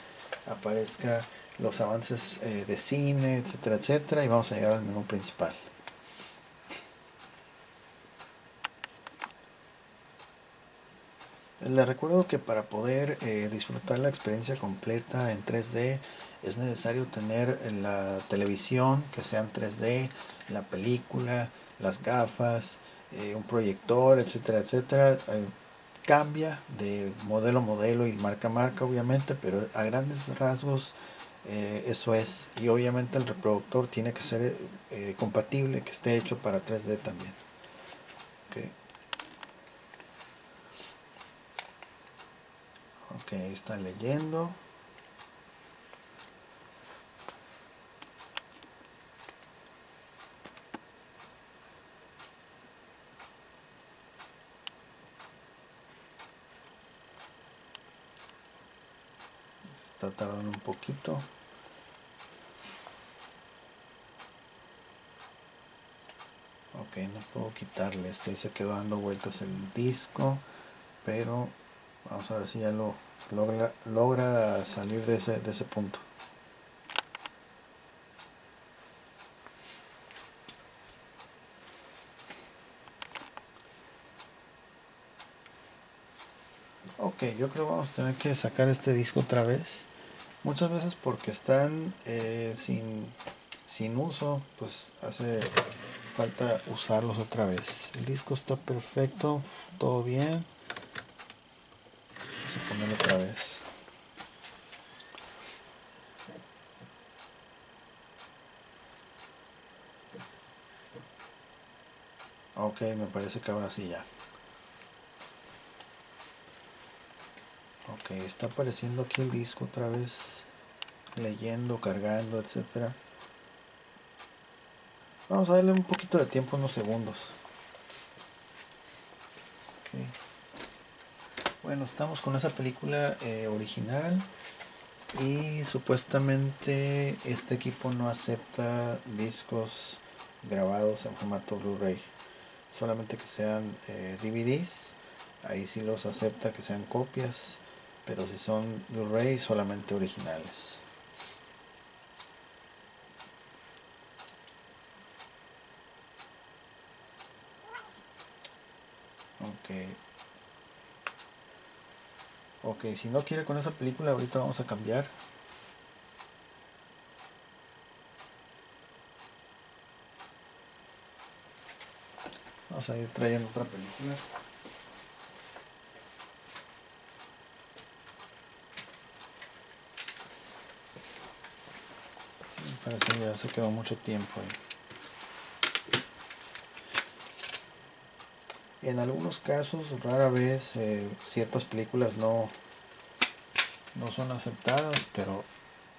aparezca los avances de cine, etcétera, etcétera, y vamos a llegar al menú principal. Les recuerdo que para poder disfrutar la experiencia completa en 3D es necesario tener la televisión que sea en 3D, la película, las gafas, un proyector, etcétera, etcétera. Cambia de modelo a modelo y marca a marca, obviamente, pero a grandes rasgos eso es. Y obviamente el reproductor tiene que ser compatible, que esté hecho para 3D también. Okay. Ok, está leyendo. Está tardando un poquito. Ok, no puedo quitarle. Se quedó dando vueltas el disco. Pero vamos a ver si ya lo logra salir de ese punto. Ok, yo creo que vamos a tener que sacar este disco otra vez. Muchas veces porque están sin uso, pues hace falta usarlos otra vez. El disco está perfecto, todo bien. Vamos a ponerlo otra vez. Ok, me parece que ahora sí ya. Ok, está apareciendo aquí el disco otra vez, leyendo, cargando, etcétera. Vamos a darle un poquito de tiempo, unos segundos. Okay. Bueno, estamos con esa película original y supuestamente este equipo no acepta discos grabados en formato Blu-ray, solamente que sean DVDs. Ahí sí los acepta que sean copias, pero si son Blu-ray solamente originales. Ok. Ok, si no quiere con esa película, ahorita vamos a cambiar. Vamos a ir trayendo otra película. Parece que ya se quedó mucho tiempo ahí. En algunos casos, rara vez, ciertas películas no son aceptadas, pero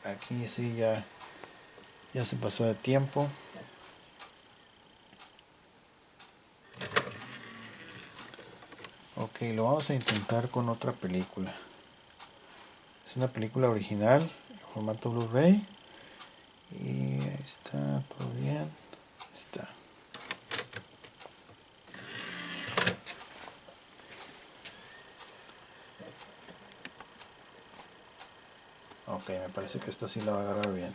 aquí sí ya se pasó de tiempo. Ok, lo vamos a intentar con otra película. Es una película original en formato Blu-ray. Y ahí está, todo bien. Ahí está. Ok, me parece que esta sí la va a agarrar bien.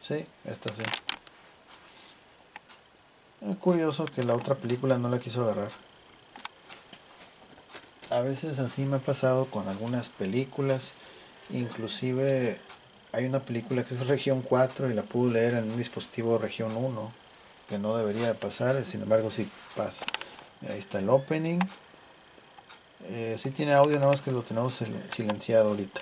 Sí, esta sí. Es curioso que la otra película no la quiso agarrar. A veces así me ha pasado con algunas películas. Inclusive hay una película que es región 4 y la pude leer en un dispositivo región 1, que no debería pasar, sin embargo sí pasa. Ahí está el opening. Sí tiene audio, nada más que lo tenemos silenciado ahorita.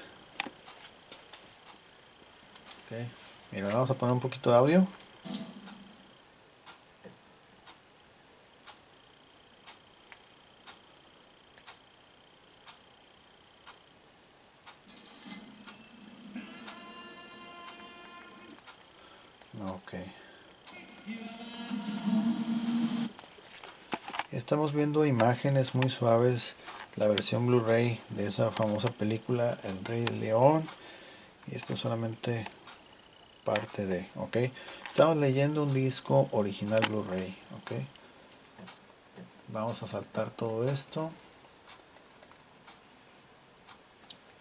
Okay. Mira, vamos a poner un poquito de audio. Ok. Estamos viendo imágenes muy suaves, la versión Blu-ray de esa famosa película El Rey León. Y esto es solamente parte de, ok. Estamos leyendo un disco original Blu-ray, ok. Vamos a saltar todo esto.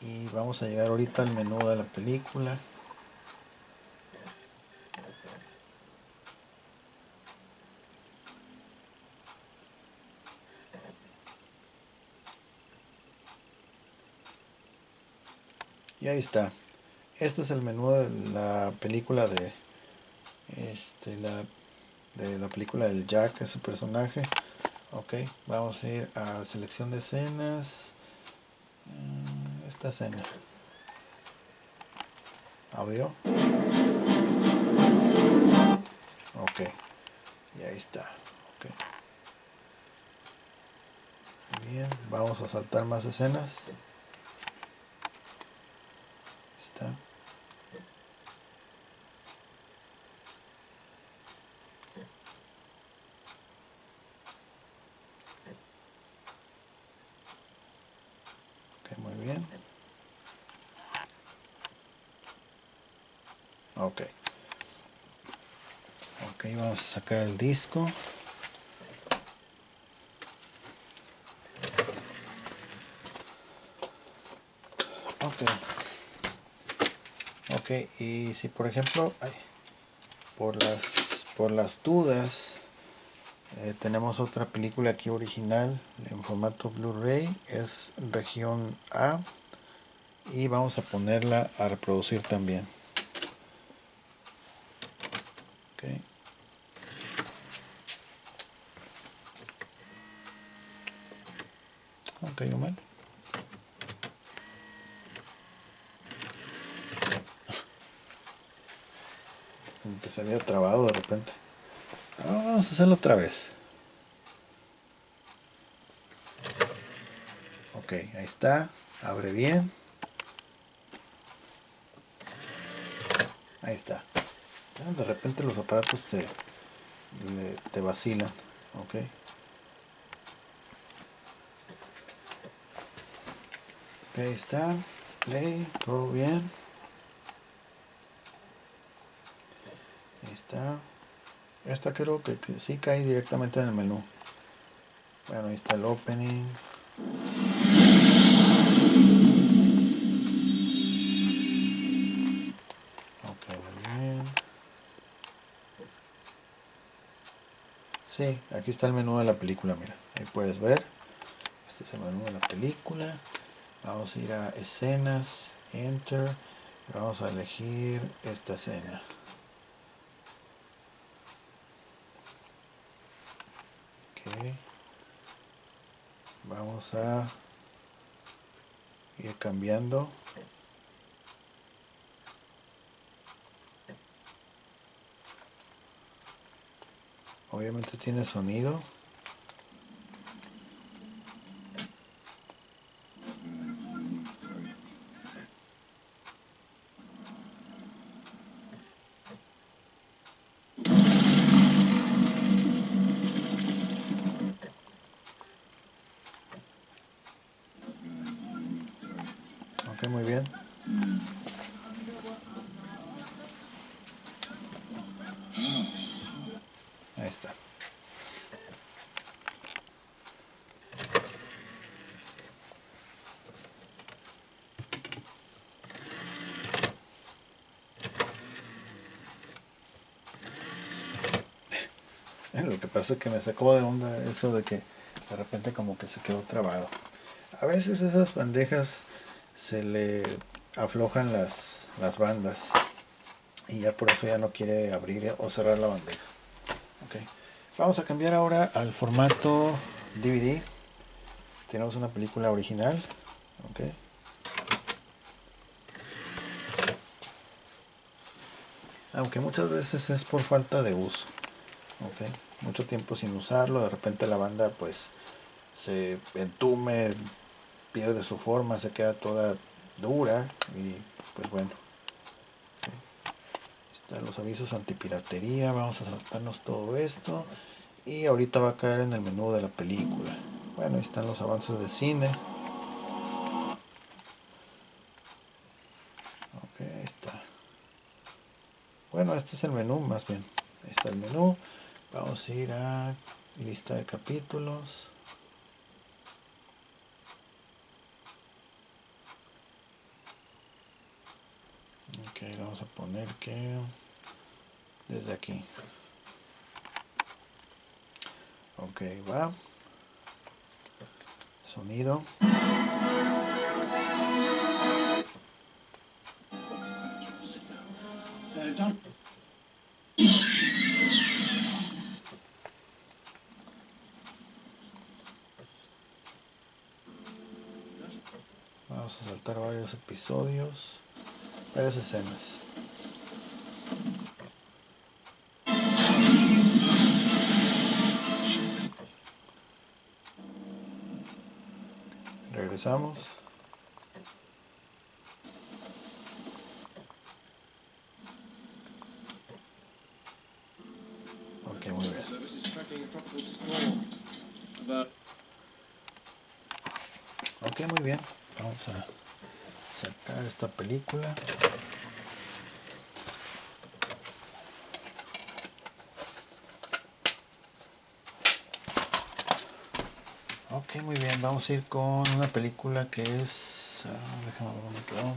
Y vamos a llegar ahorita al menú de la película. Y ahí está. Este es el menú de la película de la película del Jack, ese personaje. Ok, vamos a ir a selección de escenas. Esta escena. Audio. Ok, y ahí está. Okay. Bien, vamos a saltar más escenas. Está. Ok, muy bien. Ok. Ok, vamos a sacar el disco. Ok. Ok, y si por ejemplo, por las dudas, tenemos otra película aquí original en formato Blu-ray, es región A, y vamos a ponerla a reproducir también. Okay. Ok, Omar. Empezaría trabado de repente. Vamos a hacerlo otra vez. Ok, ahí está. Abre bien. Ahí está. De repente los aparatos te vacilan. Ok. Ok, ahí está. Play. Todo bien. Ahí está. Esta creo que sí cae directamente en el menú. Bueno, ahí está el opening. Ok, muy bien. Sí, aquí está el menú de la película, mira. Ahí puedes ver. Este es el menú de la película. Vamos a ir a escenas, enter. Y vamos a elegir esta escena. Ok. Vamos a ir cambiando. Obviamente tiene sonido. Ok, muy bien. Ahí está. Lo que pasa es que me sacó de onda eso de que de repente como que se quedó trabado. A veces esas bandejas se le aflojan las bandas y ya por eso ya no quiere abrir o cerrar la bandeja. Okay. Vamos a cambiar ahora al formato DVD. Tenemos una película original. Okay. Aunque muchas veces es por falta de uso. Okay. Mucho tiempo sin usarlo, de repente la banda pues se entume, pierde su forma, se queda toda dura y pues bueno. Okay. Están los avisos antipiratería, vamos a saltarnos todo esto y ahorita va a caer en el menú de la película. Bueno, ahí están los avances de cine. Ok, ahí está. Bueno, este es el menú más bien. Ahí está el menú. Vamos a ir a lista de capítulos. Ok, vamos a poner que desde aquí. Ok, va. Sonido. Vamos a saltar varios episodios, varias escenas. Regresamos. Ok, muy bien. Ok, muy bien. Vamos a sacar esta película. Ok, muy bien. Vamos a ir con una película que es... déjame ver dónde quedó.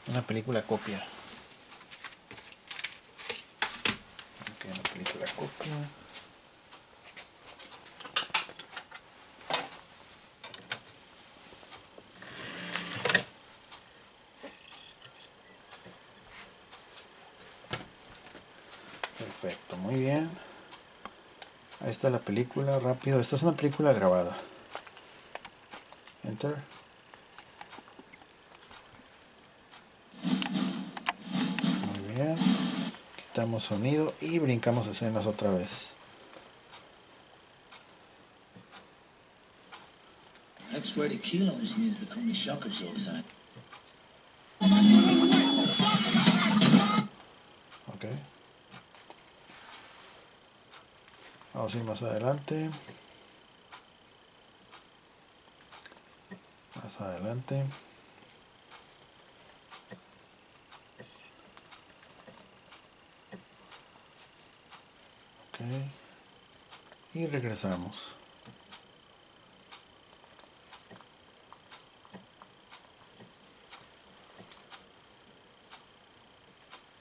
Una película copia. Ok, una película copia. Perfecto, muy bien. Ahí está la película, rápido. Esta es una película grabada. Enter. Muy bien. Quitamos sonido y brincamos escenas otra vez. X-rated kilos use the Kumi shock absorber. Ok. Vamos a ir más adelante. Más adelante. Ok. Y regresamos.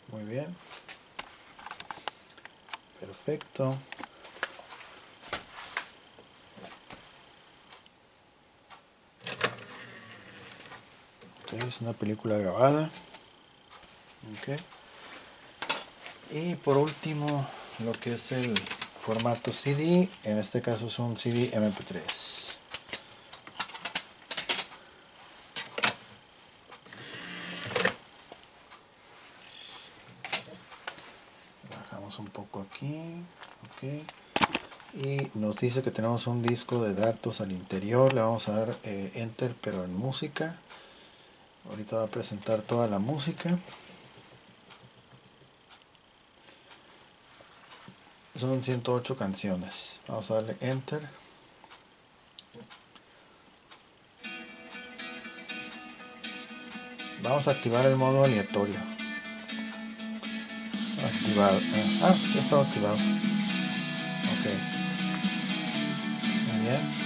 Muy bien. Perfecto. Ok, es una película grabada. Ok. Y por último, lo que es el formato CD. En este caso es un CD MP3. Bajamos un poco aquí. Ok. Y nos dice que tenemos un disco de datos al interior. Le vamos a dar Enter, pero en música. Ahorita va a presentar toda la música. Son 108 canciones. Vamos a darle Enter. Vamos a activar el modo aleatorio. Activado. Ya estaba activado. Ok. Muy bien.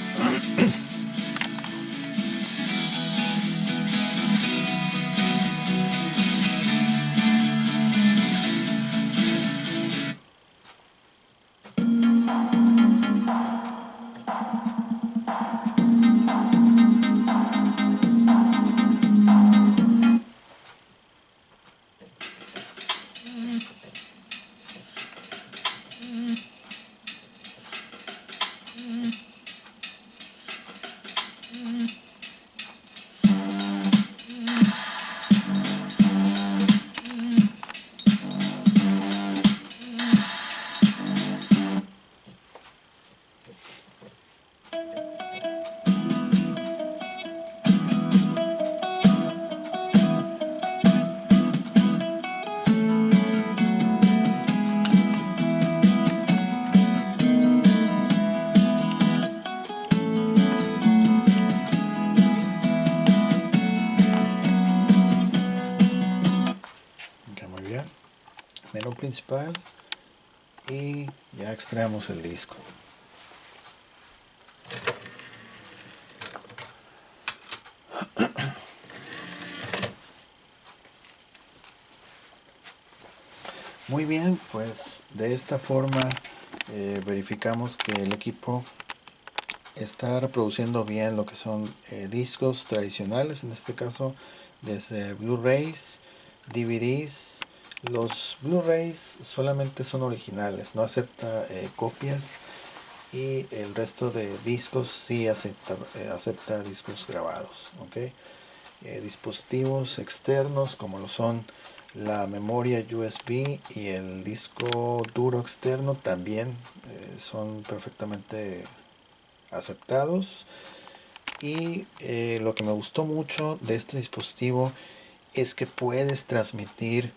Ok, muy bien. Menú principal. Y ya extraemos el disco. Muy bien, pues de esta forma verificamos que el equipo está reproduciendo bien lo que son discos tradicionales, en este caso desde Blu-rays, DVDs, Los Blu-rays solamente son originales, no acepta copias, y el resto de discos sí acepta discos grabados, ¿ok? Dispositivos externos como lo son la memoria USB y el disco duro externo también son perfectamente aceptados. Y lo que me gustó mucho de este dispositivo es que puedes transmitir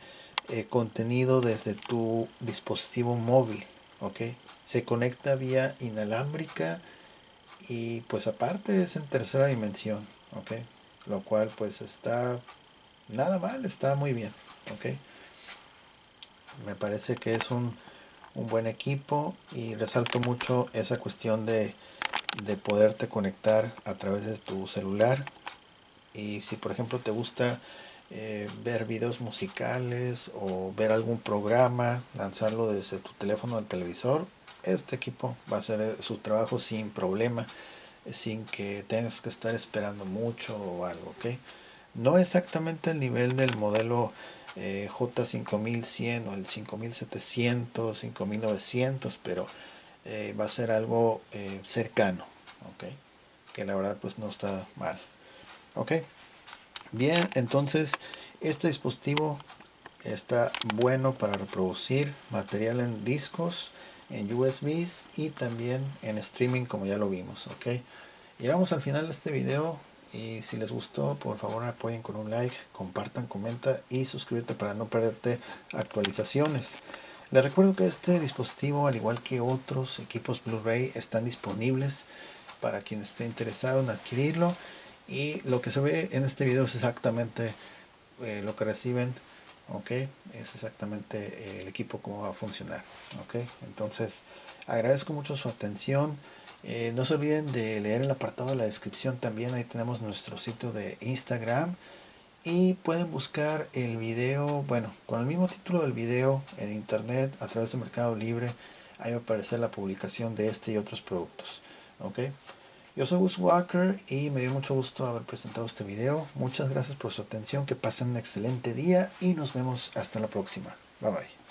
contenido desde tu dispositivo móvil, ¿ok? Se conecta vía inalámbrica y pues aparte es en tercera dimensión, ¿ok? Lo cual pues está nada mal, está muy bien, ¿ok? Me parece que es un buen equipo, y resalto mucho esa cuestión de poderte conectar a través de tu celular. Y si por ejemplo te gusta ver videos musicales o ver algún programa, lanzarlo desde tu teléfono al televisor, este equipo va a hacer su trabajo sin problema, sin que tengas que estar esperando mucho o algo, ¿ok? No exactamente el nivel del modelo J5100 o el 5700, 5900, pero va a ser algo cercano, ¿ok? Que la verdad pues no está mal, ¿ok? Bien, entonces este dispositivo está bueno para reproducir material en discos, en USBs y también en streaming, como ya lo vimos, ¿ok? Llegamos al final de este video, y si les gustó, por favor apoyen con un like, compartan, comenta y suscríbete para no perderte actualizaciones. Les recuerdo que este dispositivo, al igual que otros equipos Blu-ray, están disponibles para quien esté interesado en adquirirlo, y lo que se ve en este video es exactamente lo que reciben, ok, es exactamente el equipo cómo va a funcionar, ok. Entonces agradezco mucho su atención. No se olviden de leer el apartado de la descripción también, ahí tenemos nuestro sitio de Instagram, y pueden buscar el video, bueno, con el mismo título del video en internet a través de Mercado Libre. Ahí va a aparecer la publicación de este y otros productos, ok. Yo soy Gus Walker y me dio mucho gusto haber presentado este video. Muchas gracias por su atención, que pasen un excelente día y nos vemos hasta la próxima. Bye bye.